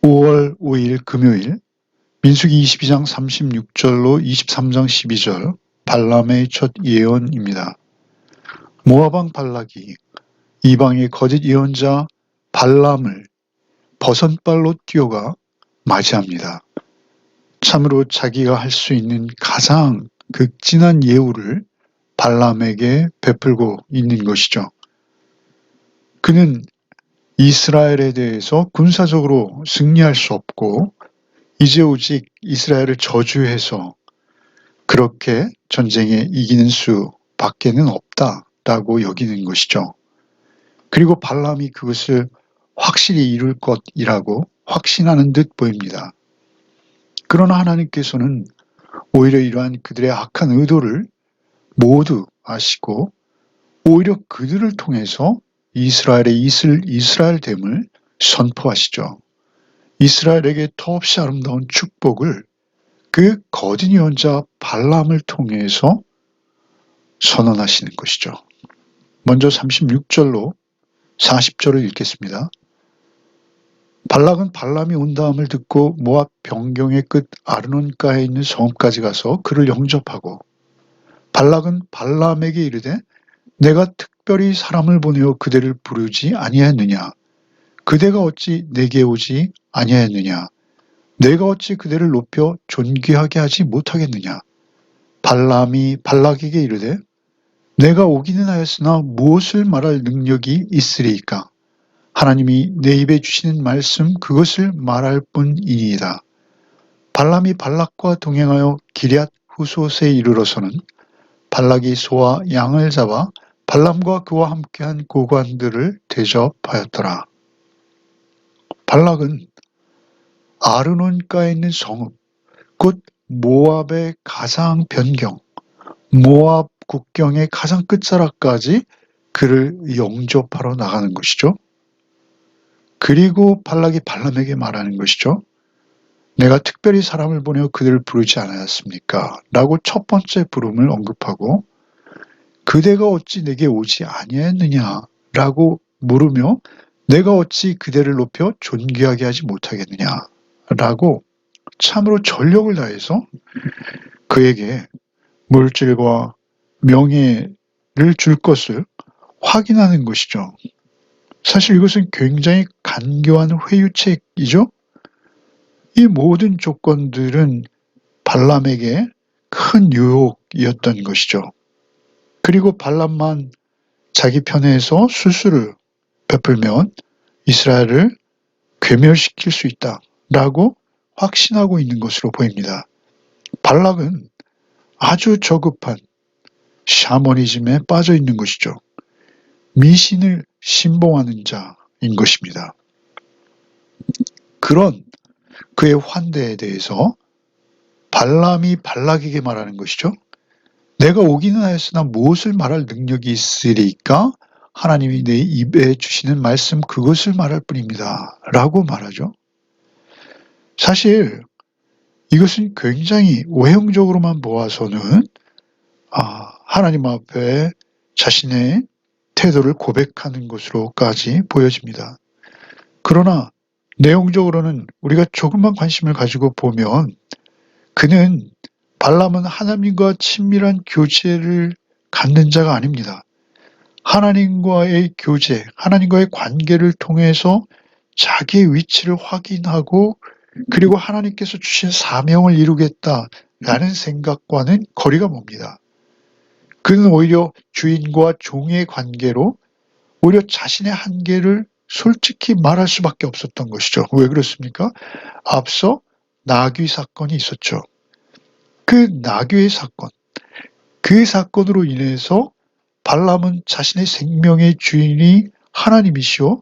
5월 5일 금요일 민수기 22장 36절로 23장 12절 발람의 첫 예언입니다. 모압 왕 발락이 이방의 거짓 예언자 발람을 버선발로 뛰어가 맞이합니다. 참으로 자기가 할 수 있는 가장 극진한 예우를 발람에게 베풀고 있는 것이죠. 그는 이스라엘에 대해서 군사적으로 승리할 수 없고 이제 오직 이스라엘을 저주해서 그렇게 전쟁에 이기는 수밖에는 없다라고 여기는 것이죠. 그리고 발람이 그것을 확실히 이룰 것이라고 확신하는 듯 보입니다. 그러나 하나님께서는 오히려 이러한 그들의 악한 의도를 모두 아시고 오히려 그들을 통해서 이스라엘의 이스라엘됨을 선포하시죠. 이스라엘에게 더없이 아름다운 축복을 그 거짓 예언자 발람을 통해서 선언하시는 것이죠. 먼저 36절로 40절을 읽겠습니다. 발락은 발람이 온다함을 듣고 모압 변경의 끝 아르논가에 있는 성읍까지 가서 그를 영접하고 발락은 발람에게 이르되 내가 특별히 사람을 보내어 그대를 부르지 아니하였느냐? 그대가 어찌 내게 오지 아니하였느냐? 내가 어찌 그대를 높여 존귀하게 하지 못하겠느냐? 발람이 발락에게 이르되 내가 오기는 하였으나 무엇을 말할 능력이 있으리이까? 하나님이 내 입에 주시는 말씀 그것을 말할 뿐이니이다. 발람이 발락과 동행하여 기럇 후솥에 이르러서는 발락이 소와 양을 잡아 발람과 그와 함께한 고관들을 대접하였더라. 발락은 아르논가에 있는 성읍, 곧 모압의 가장 변경, 모압 국경의 가장 끝자락까지 그를 영접하러 나가는 것이죠. 그리고 발락이 발람에게 말하는 것이죠. 내가 특별히 사람을 보내어 그들을 부르지 않았습니까? 라고 첫 번째 부름을 언급하고 그대가 어찌 내게 오지 아니했느냐? 라고 물으며 내가 어찌 그대를 높여 존귀하게 하지 못하겠느냐? 라고 참으로 전력을 다해서 그에게 물질과 명예를 줄 것을 확인하는 것이죠. 사실 이것은 굉장히 간교한 회유책이죠. 이 모든 조건들은 발람에게 큰 유혹이었던 것이죠. 그리고 발람만 자기 편에서 술수를 베풀면 이스라엘을 괴멸시킬 수 있다라고 확신하고 있는 것으로 보입니다. 발락은 아주 저급한 샤머니즘에 빠져 있는 것이죠. 미신을 신봉하는 자인 것입니다. 그런 그의 환대에 대해서 발람이 발락에게 말하는 것이죠. 내가 오기는 하였으나 무엇을 말할 능력이 있으리까? 하나님이 내 입에 주시는 말씀 그것을 말할 뿐입니다. 라고 말하죠. 사실 이것은 굉장히 외형적으로만 보아서는 하나님 앞에 자신의 태도를 고백하는 것으로까지 보여집니다. 그러나 내용적으로는 우리가 조금만 관심을 가지고 보면 그는 발람은 하나님과 친밀한 교제를 갖는 자가 아닙니다. 하나님과의 교제, 하나님과의 관계를 통해서 자기의 위치를 확인하고 그리고 하나님께서 주신 사명을 이루겠다라는 생각과는 거리가 멉니다. 그는 오히려 주인과 종의 관계로 오히려 자신의 한계를 솔직히 말할 수밖에 없었던 것이죠. 왜 그렇습니까? 앞서 나귀 사건이 있었죠. 그 나귀의 사건, 그 사건으로 인해서 발람은 자신의 생명의 주인이 하나님이시오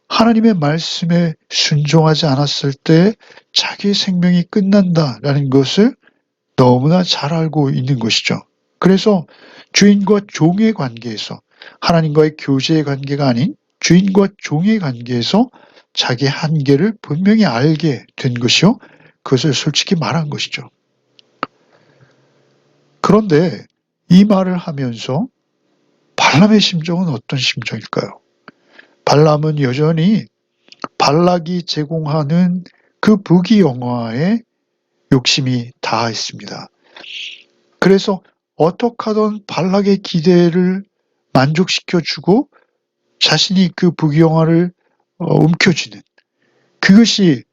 하나님의 말씀에 순종하지 않았을 때 자기의 생명이 끝난다라는 것을 너무나 잘 알고 있는 것이죠. 그래서 주인과 종의 관계에서 하나님과의 교제의 관계가 아닌 주인과 종의 관계에서 자기의 한계를 분명히 알게 된 것이요. 그것을 솔직히 말한 것이죠. 그런데 이 말을 하면서 발람의 심정은 어떤 심정일까요? 발람은 여전히 발락이 제공하는 그 부귀영화에 욕심이 다했습니다. 그래서 어떻게 하든 발락의 기대를 만족시켜 주고 자신이 그 부귀영화를 움켜쥐는, 그것이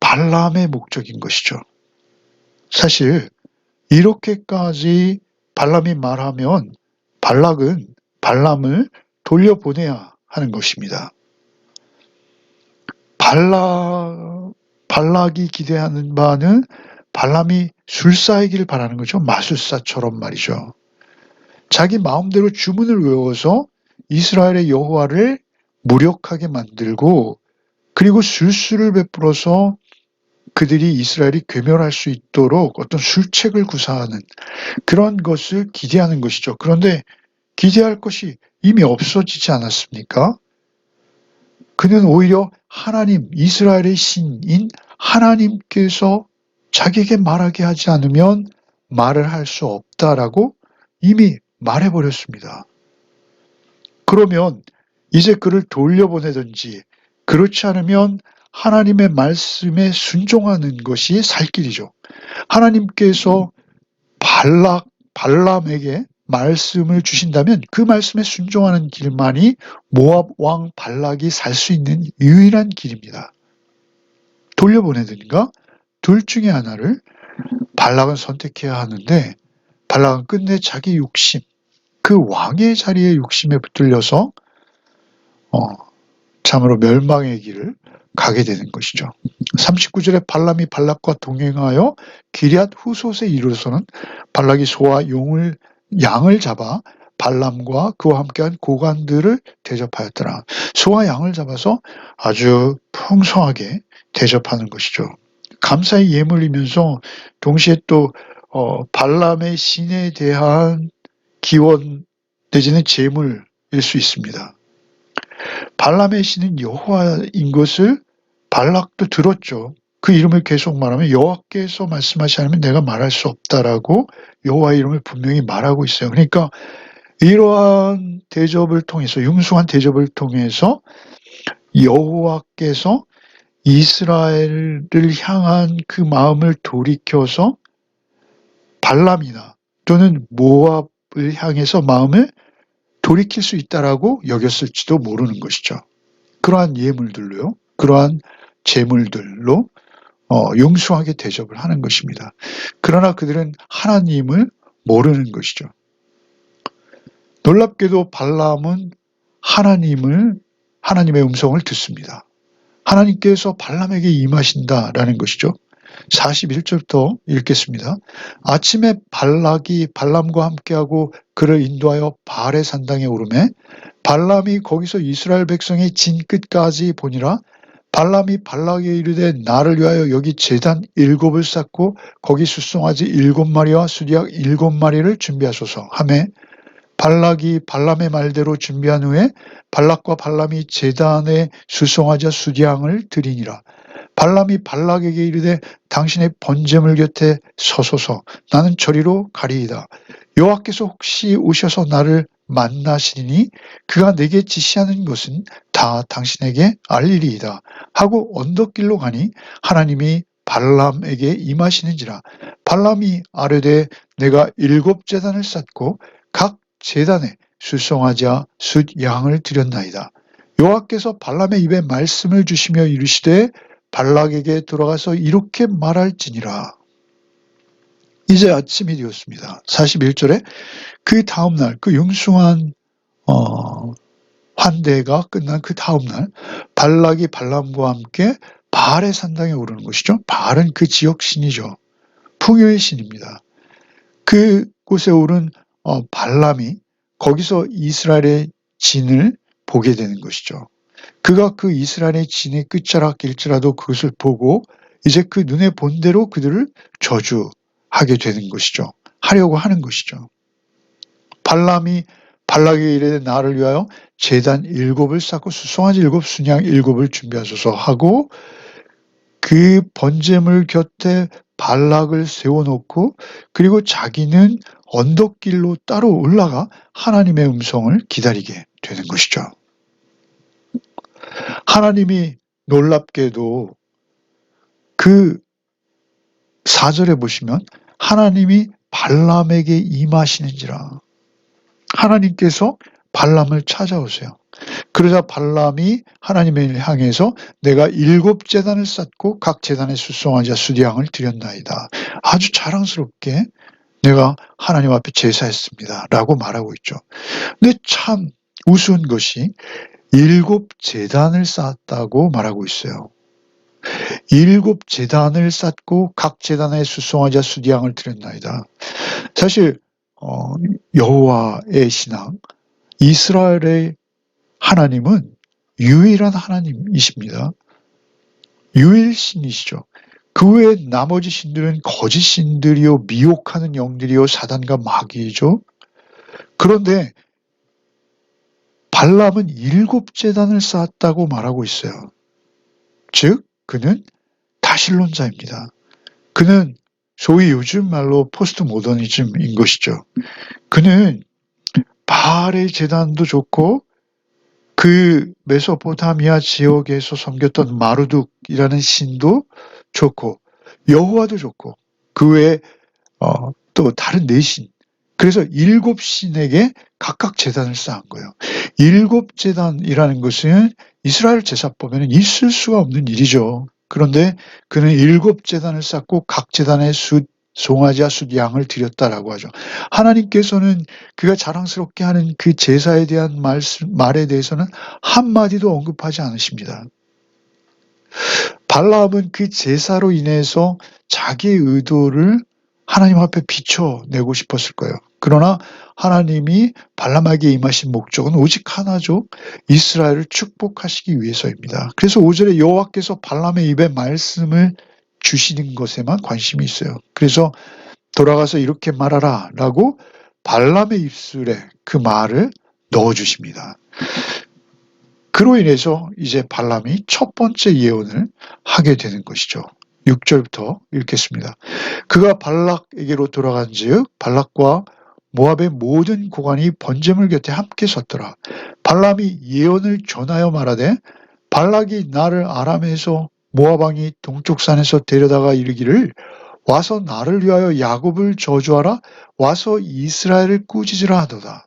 발람의 목적인 것이죠. 사실 이렇게까지 발람이 말하면 발락은 발람을 돌려보내야 하는 것입니다. 발락이 기대하는 바는 발람이 술사이기를 바라는 거죠. 마술사처럼 말이죠. 자기 마음대로 주문을 외워서 이스라엘의 여호와를 무력하게 만들고, 그리고 술수를 베풀어서 그들이 이스라엘이 괴멸할 수 있도록 어떤 술책을 구사하는 그런 것을 기대하는 것이죠. 그런데 기대할 것이 이미 없어지지 않았습니까? 그는 오히려 하나님, 이스라엘의 신인 하나님께서 자기에게 말하게 하지 않으면 말을 할 수 없다라고 이미 말해버렸습니다. 그러면 이제 그를 돌려보내든지, 그렇지 않으면 하나님의 말씀에 순종하는 것이 살 길이죠. 하나님께서 발람에게 말씀을 주신다면 그 말씀에 순종하는 길만이 모압 왕 발락이 살 수 있는 유일한 길입니다. 돌려보내든가 둘 중에 하나를 발락은 선택해야 하는데, 발락은 끝내 자기 욕심, 그 왕의 자리에 욕심에 붙들려서 참으로 멸망의 길을 가게 되는 것이죠. 39절에 발람이 발락과 동행하여 기럇 후솥에 이르러서는 발락이 소와 양을 잡아 발람과 그와 함께한 고관들을 대접하였더라. 소와 양을 잡아서 아주 풍성하게 대접하는 것이죠. 감사의 예물이면서 동시에 또 발람의 신에 대한 기원 내지는 제물일 수 있습니다. 발람의 신은 여호와인 것을 발락도 들었죠. 그 이름을 계속 말하면 여호와께서 말씀하지 않으면 내가 말할 수 없다라고 여호와의 이름을 분명히 말하고 있어요. 그러니까 이러한 대접을 통해서, 융숭한 대접을 통해서 여호와께서 이스라엘을 향한 그 마음을 돌이켜서 발람이나 또는 모압을 향해서 마음을 돌이킬 수 있다라고 여겼을지도 모르는 것이죠. 그러한 예물들로요, 그러한 제물들로 융숭하게 대접을 하는 것입니다. 그러나 그들은 하나님을 모르는 것이죠. 놀랍게도 발람은 하나님의 음성을 듣습니다. 하나님께서 발람에게 임하신다라는 것이죠. 41절부터 읽겠습니다. 아침에 발락이 발람과 함께하고 그를 인도하여 바알의 산당에 오르매 발람이 거기서 이스라엘 백성의 진 끝까지 보니라. 발람이 발락에 이르되 나를 위하여 여기 제단 7을 쌓고 거기 숫송아지 7마리와 수디악 7마리를 준비하소서 하매 발락이 발람의 말대로 준비한 후에 발락과 발람이 제단에 숫송아지와 수디악을 드리니라. 발람이 발락에게 이르되 당신의 번제물 곁에 서소서, 나는 저리로 가리이다. 여호와께서 혹시 오셔서 나를 만나시리니 그가 내게 지시하는 것은 다 당신에게 알리리이다 하고 언덕길로 가니 하나님이 발람에게 임하시는지라. 발람이 아뢰되 내가 7제단을 쌓고 각 제단에 숫송아지와 숫양을 드렸나이다. 여호와께서 발람의 입에 말씀을 주시며 이르시되 발락에게 돌아가서 이렇게 말할지니라. 이제 아침이 되었습니다. 41절에 그 다음날, 그 융숭한 환대가 끝난 그 다음날 발락이 발람과 함께 바알의 산당에 오르는 것이죠. 바알은 그 지역 신이죠. 풍요의 신입니다. 그곳에 오른 발람이 거기서 이스라엘의 진을 보게 되는 것이죠. 그가 그 이스라엘의 진의 끝자락일지라도 그것을 보고 이제 그 눈에 본 대로 그들을 저주하게 되는 것이죠. 하려고 하는 것이죠. 발람이 발락에게 이르되 나를 위하여 제단 7을 쌓고 숫송아지 7, 순양 7을 준비하소서 하고 그 번제물 곁에 발락을 세워놓고 그리고 자기는 언덕길로 따로 올라가 하나님의 음성을 기다리게 되는 것이죠. 하나님이 놀랍게도 그 4절에 보시면 하나님이 발람에게 임하시는지라. 하나님께서 발람을 찾아오세요. 그러자 발람이 하나님을 향해서 내가 7제단을 쌓고 각 제단에 수송한 자 수디양을 드렸나이다. 아주 자랑스럽게 내가 하나님 앞에 제사했습니다. 라고 말하고 있죠. 근데 참 우스운 것이 7제단을 쌓았다고 말하고 있어요. 7제단을 쌓고 각 제단에 수송한 자 수디양을 드렸나이다. 사실 여호와의 신앙, 이스라엘의 하나님은 유일한 하나님이십니다. 유일신이시죠. 그 외에 나머지 신들은 거짓 신들이요 미혹하는 영들이요 사단과 마귀이죠. 그런데 발람은 7제단을 쌓았다고 말하고 있어요. 즉 그는 다신론자입니다. 그는 소위 요즘 말로 포스트 모더니즘인 것이죠. 그는 바알의 제단도 좋고 그 메소포타미아 지역에서 섬겼던 마르둑이라는 신도 좋고 여호와도 좋고 그 외에 또 다른 4신, 그래서 7신에게 각각 제단을 쌓은 거예요. 7제단이라는 것은 이스라엘 제사법에는 있을 수가 없는 일이죠. 그런데 그는 7제단을 쌓고 각 제단에 송아지와 숫양을 드렸다라고 하죠. 하나님께서는 그가 자랑스럽게 하는 그 제사에 대한 말에 대해서는 한마디도 언급하지 않으십니다. 발람은 그 제사로 인해서 자기의 의도를 하나님 앞에 비춰내고 싶었을 거예요. 그러나 하나님이 발람에게 임하신 목적은 오직 하나죠. 이스라엘을 축복하시기 위해서입니다. 그래서 5절에 여호와께서 발람의 입에 말씀을 주시는 것에만 관심이 있어요. 그래서 돌아가서 이렇게 말하라 라고 발람의 입술에 그 말을 넣어주십니다. 그로 인해서 이제 발람이 첫 번째 예언을 하게 되는 것이죠. 6절부터 읽겠습니다. 그가 발락에게로 돌아간즉 발락과 모압의 모든 고관이 번제물 곁에 함께 섰더라. 발람이 예언을 전하여 말하되 발락이 나를 아람에서 모압 왕이 동쪽 산에서 데려다가 이르기를 와서 나를 위하여 야곱을 저주하라 와서 이스라엘을 꾸짖으라 하도다.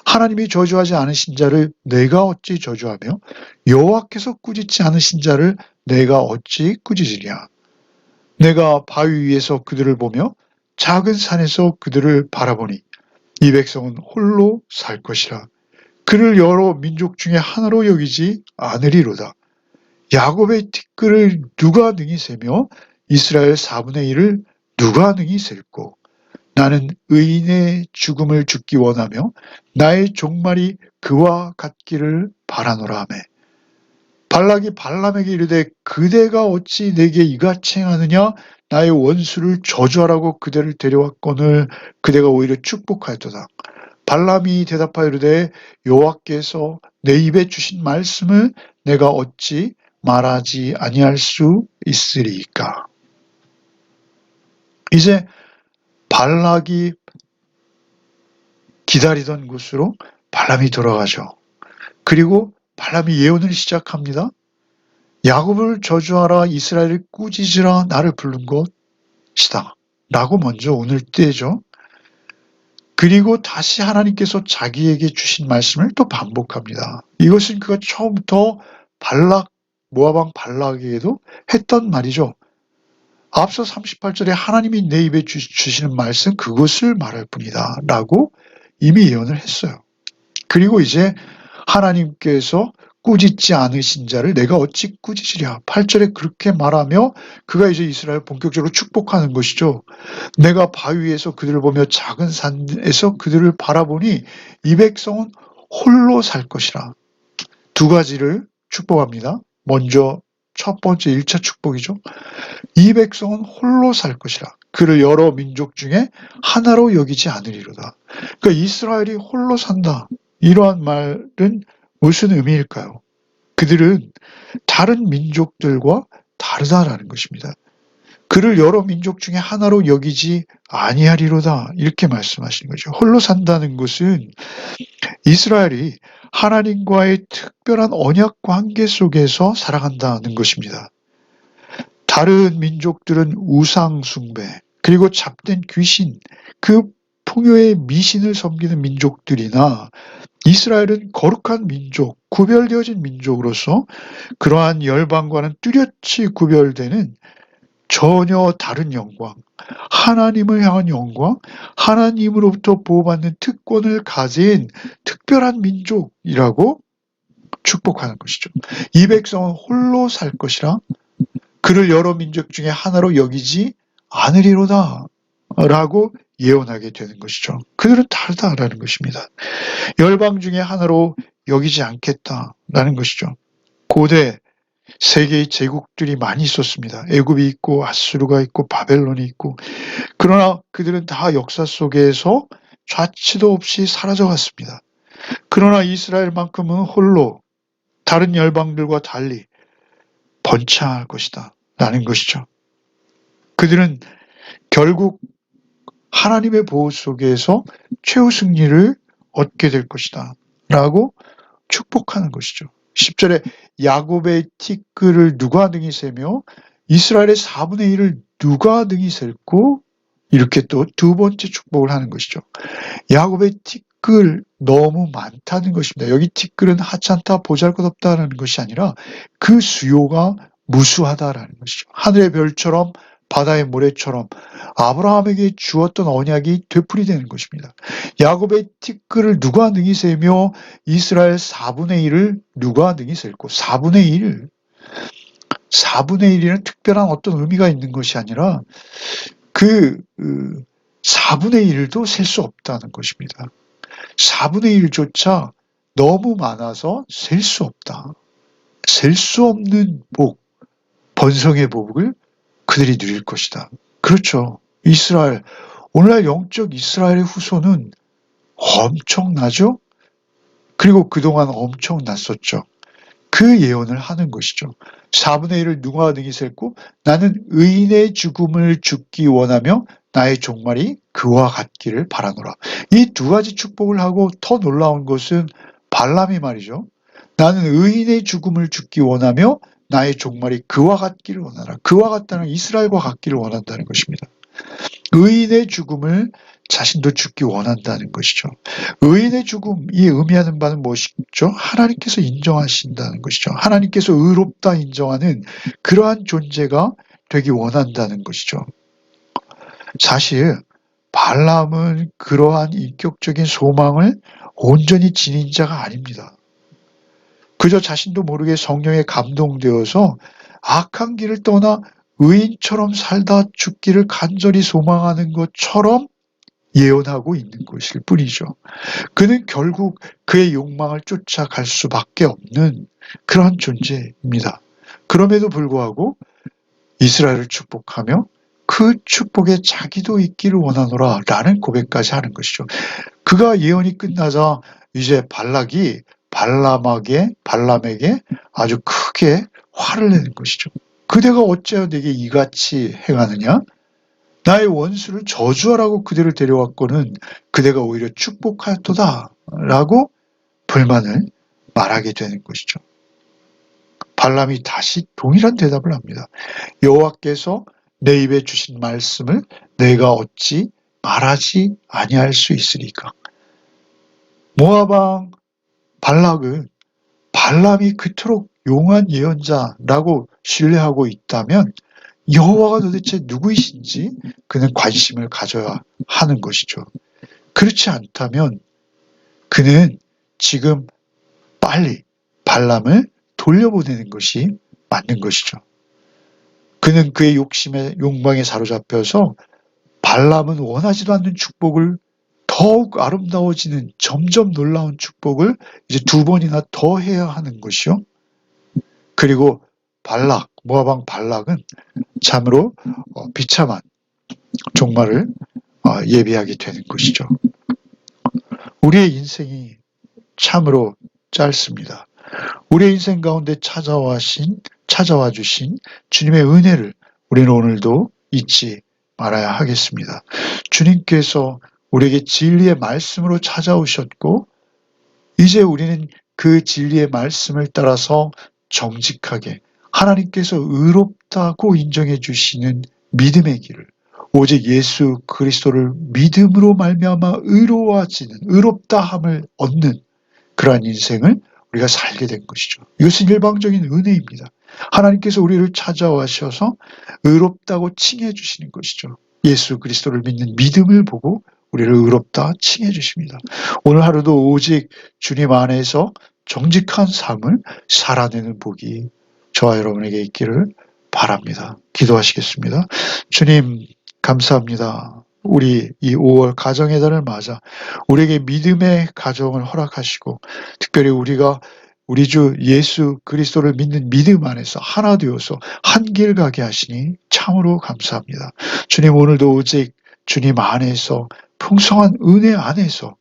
하나님이 저주하지 않으신 자를 내가 어찌 저주하며 여호와께서 꾸짖지 않으신 자를 내가 어찌 꾸짖으랴. 내가 바위 위에서 그들을 보며 작은 산에서 그들을 바라보니 이 백성은 홀로 살 것이라. 그를 여러 민족 중에 하나로 여기지 않으리로다. 야곱의 티끌을 누가 능히 세며 이스라엘 4분의 1을 누가 능히 셀고 나는 의인의 죽음을 죽기 원하며 나의 종말이 그와 같기를 바라노라 하매 발락이 발람에게 이르되 그대가 어찌 내게 이같이 행하느냐 나의 원수를 저주하라고 그대를 데려왔거늘 그대가 오히려 축복하였도다. 발람이 대답하여 이르되 여호와께서 내 입에 주신 말씀을 내가 어찌 말하지 아니할 수 있으리까. 이제 발락이 기다리던 곳으로 발람이 돌아가죠. 그리고 발람이 예언을 시작합니다. 야곱을 저주하라 이스라엘을 꾸짖으라 나를 부른 것이다 라고 먼저 오늘 떼죠. 그리고 다시 하나님께서 자기에게 주신 말씀을 또 반복합니다. 이것은 그가 처음부터 모압 왕 발락에게도 했던 말이죠. 앞서 38절에 하나님이 내 입에 주시는 말씀 그것을 말할 뿐이다 라고 이미 예언을 했어요. 그리고 이제 하나님께서 꾸짖지 않으신 자를 내가 어찌 꾸짖으랴. 8절에 그렇게 말하며 그가 이제 이스라엘 본격적으로 축복하는 것이죠. 내가 바위 위에서 그들을 보며 작은 산에서 그들을 바라보니 이 백성은 홀로 살 것이라. 두 가지를 축복합니다. 먼저 첫 번째 1차 축복이죠. 이 백성은 홀로 살 것이라. 그를 여러 민족 중에 하나로 여기지 않으리로다. 그러니까 이스라엘이 홀로 산다. 이러한 말은 무슨 의미일까요? 그들은 다른 민족들과 다르다라는 것입니다. 그를 여러 민족 중에 하나로 여기지 아니하리로다. 이렇게 말씀하시는 거죠. 홀로 산다는 것은 이스라엘이 하나님과의 특별한 언약 관계 속에서 살아간다는 것입니다. 다른 민족들은 우상 숭배, 그리고 잡된 귀신, 그 풍요의 미신을 섬기는 민족들이나 이스라엘은 거룩한 민족, 구별되어진 민족으로서 그러한 열방과는 뚜렷이 구별되는 전혀 다른 영광, 하나님을 향한 영광, 하나님으로부터 보호받는 특권을 가진 특별한 민족이라고 축복하는 것이죠. 이 백성은 홀로 살 것이라 그를 여러 민족 중에 하나로 여기지 않으리로다 라고 예언하게 되는 것이죠. 그들은 다르다라는 것입니다. 열방 중에 하나로 여기지 않겠다라는 것이죠. 고대 세계의 제국들이 많이 있었습니다. 애굽이 있고 아수르가 있고 바벨론이 있고, 그러나 그들은 다 역사 속에서 좌치도 없이 사라져갔습니다. 그러나 이스라엘만큼은 홀로 다른 열방들과 달리 번창할 것이다 라는 것이죠. 그들은 결국 하나님의 보호 속에서 최후 승리를 얻게 될 것이다 라고 축복하는 것이죠. 10절에 야곱의 티끌을 누가 능히 세며 이스라엘의 4분의 1을 누가 능히 셀고, 이렇게 또 두 번째 축복을 하는 것이죠. 야곱의 티끌 너무 많다는 것입니다. 여기 티끌은 하찮다, 보잘것없다라는 것이 아니라 그 수요가 무수하다라는 것이죠. 하늘의 별처럼 바다의 모래처럼 아브라함에게 주었던 언약이 되풀이되는 것입니다. 야곱의 티끌을 누가 능히 세며 이스라엘 4분의 1을 누가 능히 셀고, 4분의 1, 4분의 1이라는 특별한 어떤 의미가 있는 것이 아니라 그 4분의 1도 셀 수 없다는 것입니다. 4분의 1조차 너무 많아서 셀 수 없다. 셀 수 없는 복, 번성의 복을 그들이 누릴 것이다. 그렇죠. 이스라엘, 오늘날 영적 이스라엘의 후손은 엄청나죠? 그리고 그동안 엄청났었죠. 그 예언을 하는 것이죠. 4분의 1을 누가 능히 셀고 나는 의인의 죽음을 죽기 원하며 나의 종말이 그와 같기를 바라노라. 이 두 가지 축복을 하고 더 놀라운 것은 발람이 말이죠. 나는 의인의 죽음을 죽기 원하며 나의 종말이 그와 같기를 원하라. 그와 같다는 이스라엘과 같기를 원한다는 것입니다. 의인의 죽음을 자신도 죽기 원한다는 것이죠. 의인의 죽음이 의미하는 바는 무엇이죠? 하나님께서 인정하신다는 것이죠. 하나님께서 의롭다 인정하는 그러한 존재가 되기 원한다는 것이죠. 사실 발람은 그러한 인격적인 소망을 온전히 지닌 자가 아닙니다. 그저 자신도 모르게 성령에 감동되어서 악한 길을 떠나 의인처럼 살다 죽기를 간절히 소망하는 것처럼 예언하고 있는 것일 뿐이죠. 그는 결국 그의 욕망을 쫓아갈 수밖에 없는 그러한 존재입니다. 그럼에도 불구하고 이스라엘을 축복하며 그 축복에 자기도 있기를 원하노라 라는 고백까지 하는 것이죠. 그가 예언이 끝나자 이제 발락이 발람에게 아주 크게 화를 내는 것이죠. 그대가 어찌하여 내게 이같이 행하느냐? 나의 원수를 저주하라고 그대를 데려왔거는 그대가 오히려 축복하였도다 라고 불만을 말하게 되는 것이죠. 발람이 다시 동일한 대답을 합니다. 여호와께서 내 입에 주신 말씀을 내가 어찌 말하지 아니할 수 있으리까. 모압 왕 발락은 발람이 그토록 용한 예언자라고 신뢰하고 있다면 여호와가 도대체 누구이신지 그는 관심을 가져야 하는 것이죠. 그렇지 않다면 그는 지금 빨리 발람을 돌려보내는 것이 맞는 것이죠. 그는 그의 욕망에 사로잡혀서 발람은 원하지도 않는 축복을, 더욱 아름다워지는 점점 놀라운 축복을 이제 2번이나 더 해야 하는 것이요. 그리고 모압 왕 발락은 참으로 비참한 종말을 예비하게 되는 것이죠. 우리의 인생이 참으로 짧습니다. 우리의 인생 가운데 찾아와 주신 주님의 은혜를 우리는 오늘도 잊지 말아야 하겠습니다. 주님께서 우리에게 진리의 말씀으로 찾아오셨고 이제 우리는 그 진리의 말씀을 따라서 정직하게 하나님께서 의롭다고 인정해 주시는 믿음의 길을, 오직 예수 그리스도를 믿음으로 말미암아 의롭다함을 얻는 그러한 인생을 우리가 살게 된 것이죠. 이것은 일방적인 은혜입니다. 하나님께서 우리를 찾아와셔서 의롭다고 칭해 주시는 것이죠. 예수 그리스도를 믿는 믿음을 보고 우리를 의롭다 칭해 주십니다. 오늘 하루도 오직 주님 안에서 정직한 삶을 살아내는 복이 저와 여러분에게 있기를 바랍니다. 기도하시겠습니다. 주님 감사합니다. 우리 이 5월 가정의 달을 맞아 우리에게 믿음의 가정을 허락하시고, 특별히 우리가 우리 주 예수 그리스도를 믿는 믿음 안에서 하나 되어서 한 길 가게 하시니 참으로 감사합니다. 주님, 오늘도 오직 주님 안에서 풍성한 은혜 안에서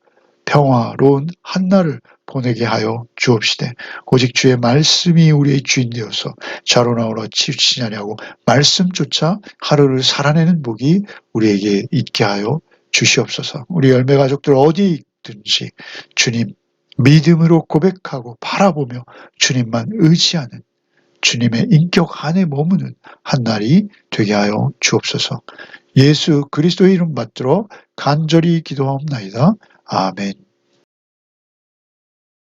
평화로운 한날을 보내게 하여 주옵시되, 오직 주의 말씀이 우리의 주인 되어서 자로 나오라 치우치냐냐고 말씀조차 하루를 살아내는 복이 우리에게 있게 하여 주시옵소서. 우리 열매 가족들 어디 있든지 주님 믿음으로 고백하고 바라보며 주님만 의지하는, 주님의 인격 안에 머무는 한날이 되게 하여 주옵소서. 예수 그리스도의 이름 받들어 간절히 기도하옵나이다. 아멘.